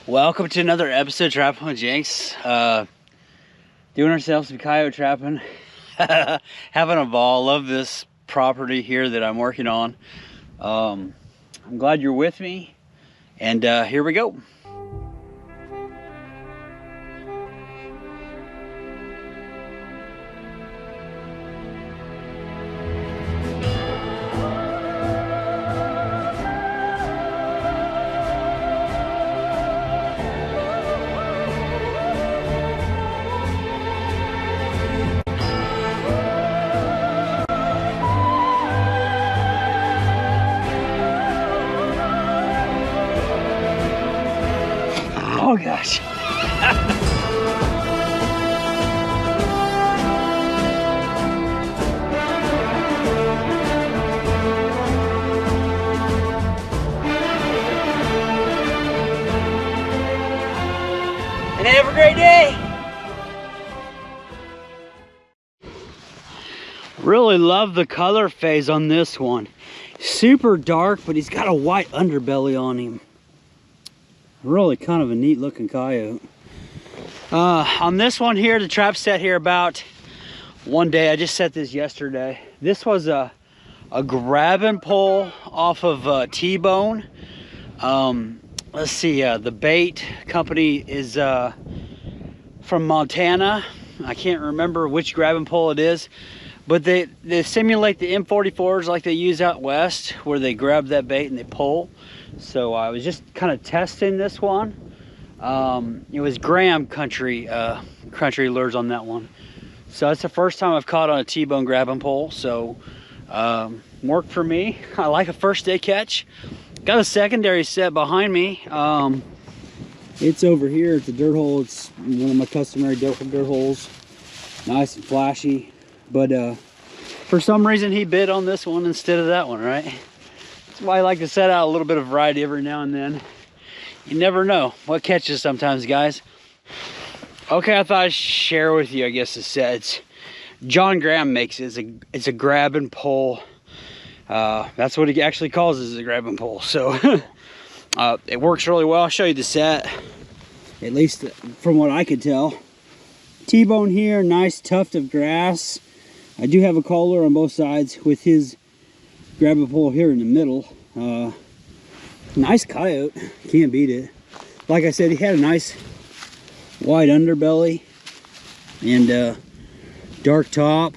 Welcome to another episode of Trapping with Jinx. Doing ourselves some coyote trapping. Having a ball. Love this property here that I'm working on. I'm glad you're with me. And here we go. Oh gosh. And have a great day. Really love the color phase on this one. Super dark, but he's got a white underbelly on him. Really kind of a neat looking coyote. On this one here, the trap set here about one day. I just set this yesterday. This was a grab and pull off of T-bone. Let's see, the bait company is from Montana. I can't remember which grab and pull it is, but they simulate the M44s like they use out west, where they grab that bait and they pull. So I was just kind of testing this one. It was Graham country lures on that one. So that's the first time I've caught on a T-bone grab and pull. So worked for me. I like a first day catch. Got a secondary set behind me. It's over here at the dirt hole. It's one of my customary dirt holes. Nice and flashy. But for some reason he bid on this one instead of that one, right? That's why I like to set out a little bit of variety every now and then. You never know what catches sometimes, guys. Okay, I thought I'd share with you, I guess, the sets. John Graham makes it. It's a grab and pull. That's what he actually calls it, is a grab and pull. So it works really well. I'll show you the set, at least from what I could tell. T-bone here, nice tuft of grass. I do have a collar on both sides with his grab and pull here in the middle. Nice coyote, can't beat it. Like I said, he had a nice wide underbelly and dark top.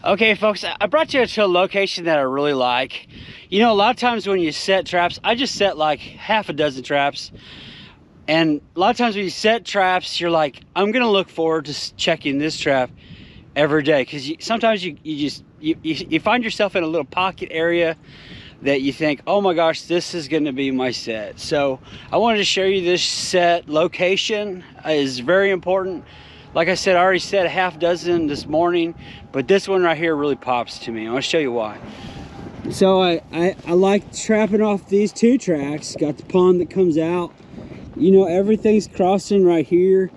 Okay folks, I brought you to a location that I really like. You know, a lot of times when you set traps, I just set like half a dozen traps. And a lot of times when you set traps, you're like, I'm gonna look forward to checking this trap every day. Because sometimes you find yourself in a little pocket area that you think, oh my gosh, this is gonna be my set. So I wanted to show you this set. Location is very important. Like I said, I already set a half dozen this morning, but this one right here really pops to me. I'll show you why. So I like trapping off these two tracks. Got the pond that comes out. You know, everything's crossing right here.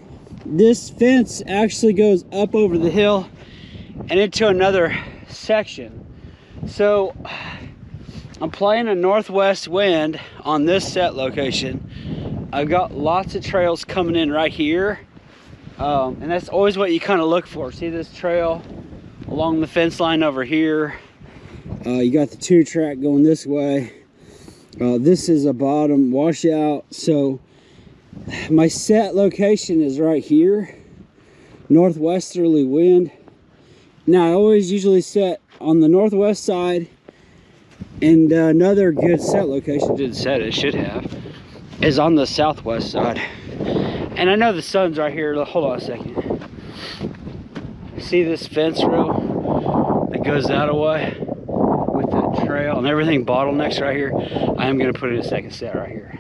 This fence actually goes up over the hill and into another section. So I'm playing a northwest wind on this set location. I've got lots of trails coming in right here. And that's always what you kind of look for. See this trail along the fence line over here? You got the two track going this way. This is a bottom washout. So my set location is right here, northwesterly wind. Now I always usually set on the northwest side, and another good set location, didn't set it, should have, is on the southwest side. And I know the sun's right here. Hold on a second. See this fence row that goes that way with the trail and everything bottlenecks right here? I am going to put in a second set right here.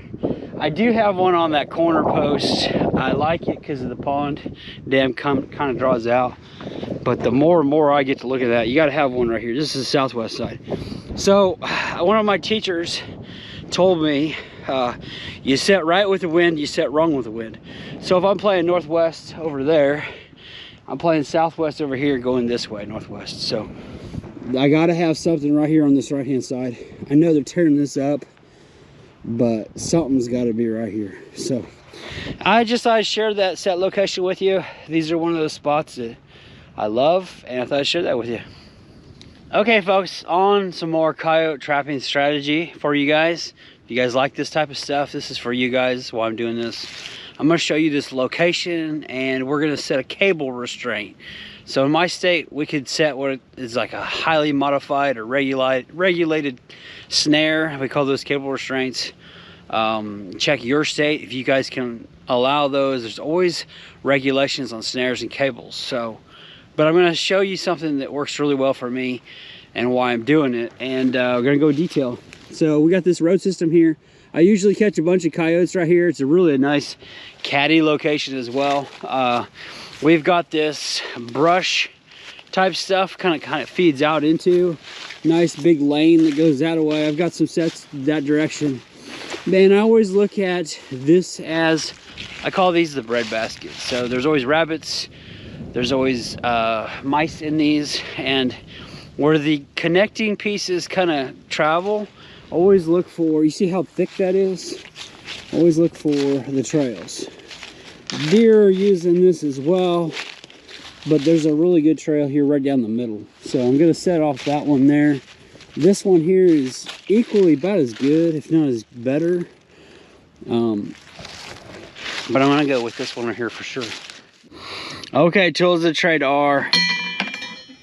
I do have one on that corner post. I like it because of the pond dam kind of draws out. But the more and more I get to look at that, you got to have one right here. This is the southwest side. So one of my teachers told me, you set right with the wind, you set wrong with the wind. So if I'm playing northwest over there, I'm playing southwest over here, going this way, northwest. So I gotta have something right here on this right hand side. I know they're tearing this up, but something's got to be right here. So I just thought I'd share that set location with you. These are one of those spots that I love, and I thought I'd share that with you. Okay folks, on some more coyote trapping strategy for you guys. If you guys like this type of stuff, this is for you guys while I'm doing this. I'm going to show you this location, and we're going to set a cable restraint. So in my state, we could set what is like a highly modified or regulated snare. We call those cable restraints. Check your state if you guys can allow those. There's always regulations on snares and cables. So, but I'm going to show you something that works really well for me and why I'm doing it. And we're going to go detail. So we got this road system here. I usually catch a bunch of coyotes right here. It's a really nice caddy location as well. We've got this brush type stuff kind of feeds out into nice big lane that goes that way. I've got some sets that direction. Then I always look at this as, I call these the bread baskets. So there's always rabbits, there's always mice in these, and where the connecting pieces kind of travel, always look for, you see how thick that is? Always look for the trails. Deer are using this as well, but there's a really good trail here right down the middle. So I'm going to set off that one there. This one here is equally about as good, if not as better. But I'm going to go with this one right here for sure. Okay, tools of the trade are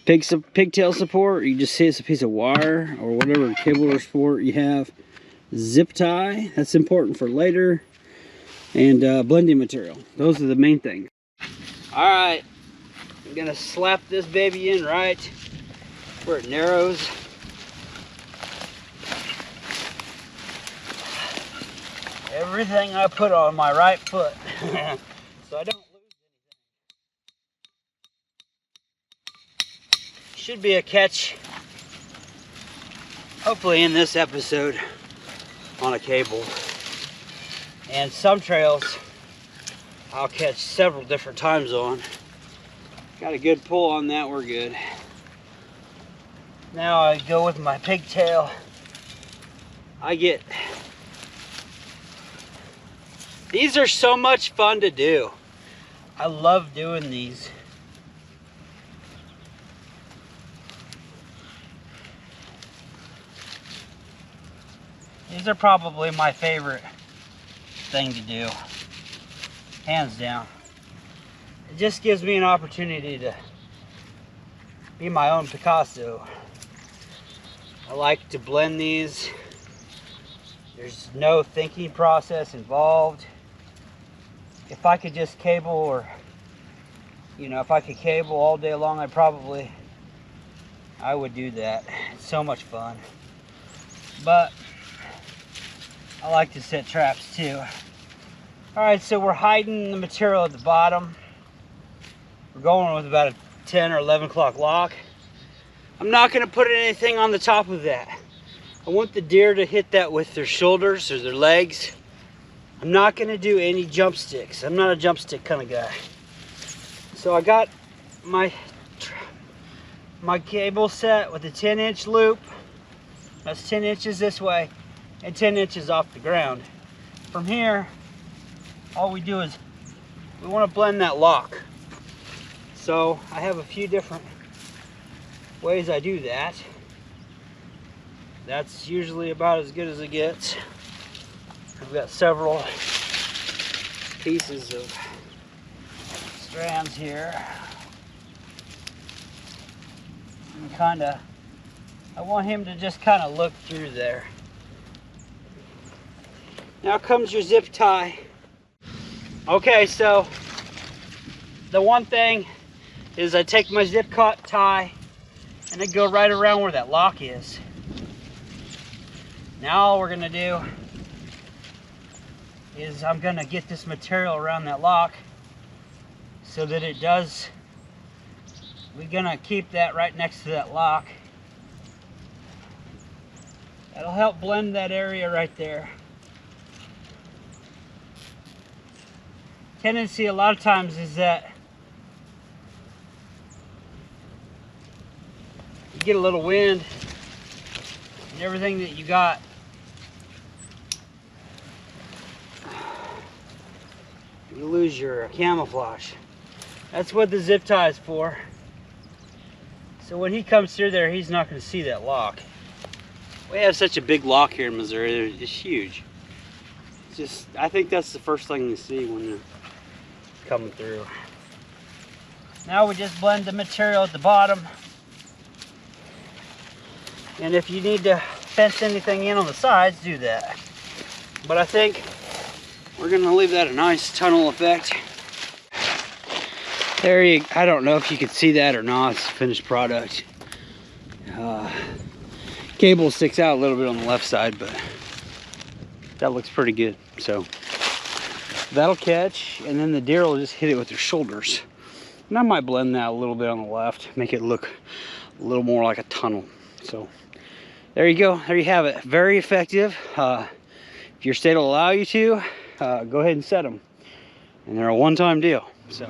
pigtail support. You just see it's a piece of wire or whatever cable or support you have. Zip tie, that's important for later. And blending material. Those are the main things. All right, I'm gonna slap this baby in right where it narrows. Everything I put on my right foot, so I don't lose anything. Should be a catch, hopefully in this episode, on a cable. And some trails I'll catch several different times on. Got a good pull on that, we're good. Now I go with my pigtail. These are so much fun to do. I love doing these. These are probably my favorite thing to do, hands down. It just gives me an opportunity to be my own Picasso. I like to blend these. There's no thinking process involved. If I could just cable, or if I could cable all day long, I would do that. It's so much fun. But I like to set traps too. All right, so we're hiding the material at the bottom. We're going with about a 10 or 11 o'clock lock. I'm not gonna put anything on the top of that. I want the deer to hit that with their shoulders or their legs. I'm not gonna do any jump sticks. I'm not a jump stick kind of guy. So I got my cable set with a 10-inch loop. That's 10 inches this way and 10 inches off the ground. From here, all we do is we want to blend that lock. So I have a few different ways I do that. That's usually about as good as it gets. I've got several pieces of strands here. And I want him to just kind of look through there. Now comes your zip tie. Okay, so the one thing is I take my zip tie and I go right around where that lock is. Now all we're gonna do is I'm gonna get this material around that lock so that we're gonna keep that right next to that lock. That'll help blend that area right there. Tendency a lot of times is that get a little wind and everything that you got, you lose your camouflage. That's what the zip tie is for. So when he comes through there, he's not going to see that lock. We have such a big lock here in Missouri. It's huge. It's just, I think that's the first thing you see when you're coming through. Now we just blend the material at the bottom. And if you need to fence anything in on the sides, do that. But I think we're gonna leave that a nice tunnel effect. There you, I don't know if you can see that or not. It's a finished product. Cable sticks out a little bit on the left side, but that looks pretty good. So that'll catch, and then the deer will just hit it with their shoulders. And I might blend that a little bit on the left, make it look a little more like a tunnel. So there you go, there you have it. Very effective. If your state will allow you to, go ahead and set them. And they're a one-time deal. So.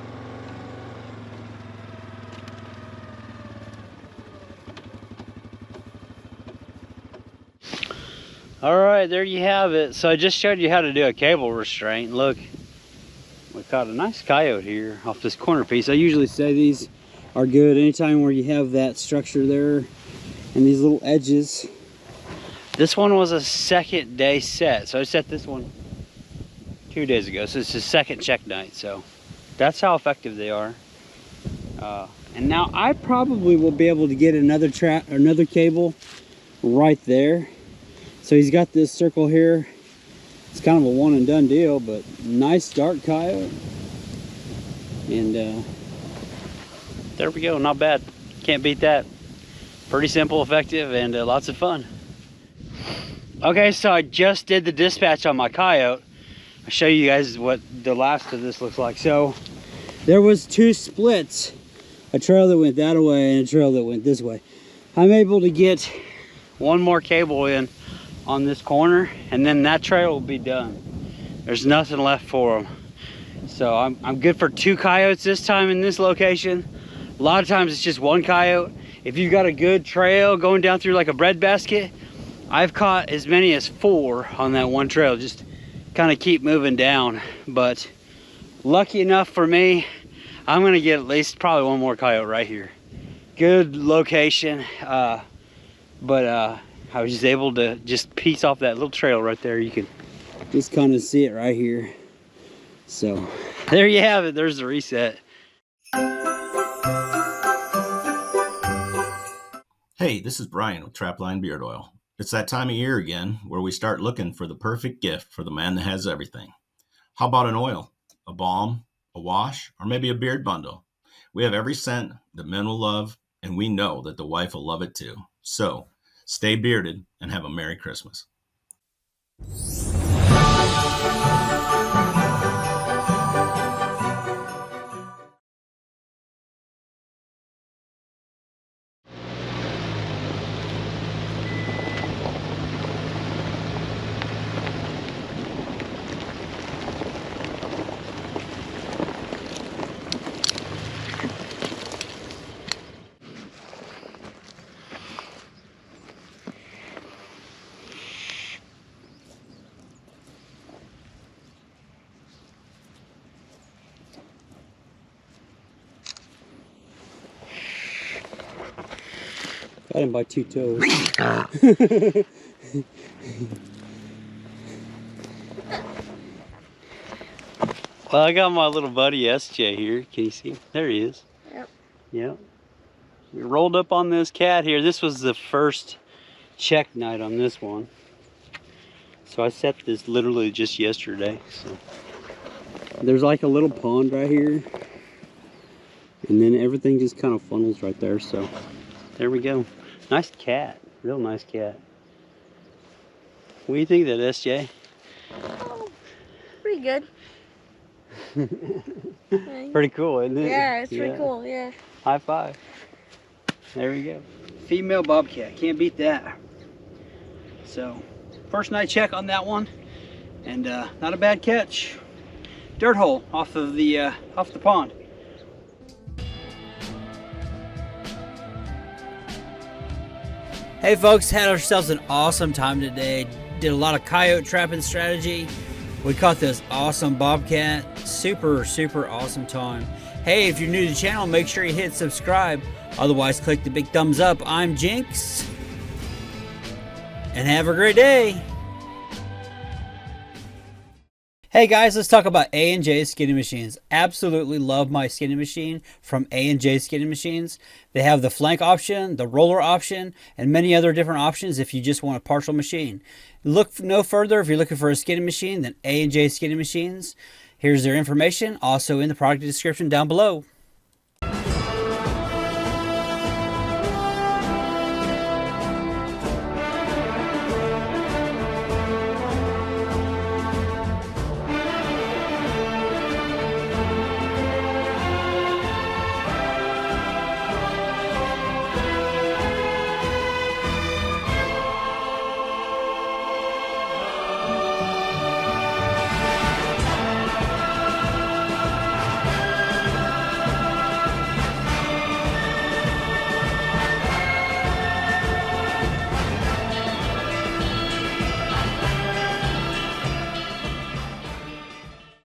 All right, there you have it. So I just showed you how to do a cable restraint. Look, we caught a nice coyote here off this corner piece. I usually say these are good anytime where you have that structure there and these little edges. This one was a second day set. So I set this one 2 days ago. So it's the second check night. So that's how effective they are. And now I probably will be able to get another cable right there. So he's got this circle here. It's kind of a one and done deal, but nice dark coyote. And there we go, not bad. Can't beat that. Pretty simple, effective, and lots of fun. Okay, so I just did the dispatch on my coyote. I'll show you guys what the last of this looks like. So there was 2 splits, a trail that went that way and a trail that went this way. I'm able to get one more cable in on this corner, and then that trail will be done. There's nothing left for them. So I'm good for 2 coyotes this time in this location. A lot of times it's just 1 coyote. If you've got a good trail going down through like a breadbasket, I've caught as many as 4 on that one trail. Just kind of keep moving down. But lucky enough for me, I'm gonna get at least probably 1 more coyote right here. Good location, but I was just able to just piece off that little trail right there. You can just kind of see it right here. So there you have it. There's the reset. Hey, this is Brian with Trapline Beard Oil. It's that time of year again where we start looking for the perfect gift for the man that has everything. How about an oil, a balm, a wash, or maybe a beard bundle? We have every scent that men will love, and we know that the wife will love it too. So stay bearded and have a Merry Christmas. Got him by 2 toes. Well, I got my little buddy SJ here. Can you see him? There he is. Yep. Yep. We rolled up on this cat here. This was the first check night on this one. So I set this literally just yesterday. So there's like a little pond right here. And then everything just kind of funnels right there. So there we go. Nice cat. Real nice cat. What do you think of that, SJ? Oh, pretty good. Pretty cool, isn't it? Yeah, it's pretty cool, yeah. High five. There we go. Female bobcat. Can't beat that. So, first night check on that one. And not a bad catch. Dirt hole off the pond. Hey folks, had ourselves an awesome time today. Did a lot of coyote trapping strategy. We caught this awesome bobcat. Super awesome time. Hey, if you're new to the channel, make sure you hit subscribe. Otherwise, click the big thumbs up. I'm Jinx. And have a great day. Hey guys, let's talk about A&J Skinning Machines. Absolutely love my skinning machine from A&J Skinning Machines. They have the flank option, the roller option, and many other different options if you just want a partial machine. Look no further if you're looking for a skinning machine than A&J Skinning Machines. Here's their information, also in the product description down below.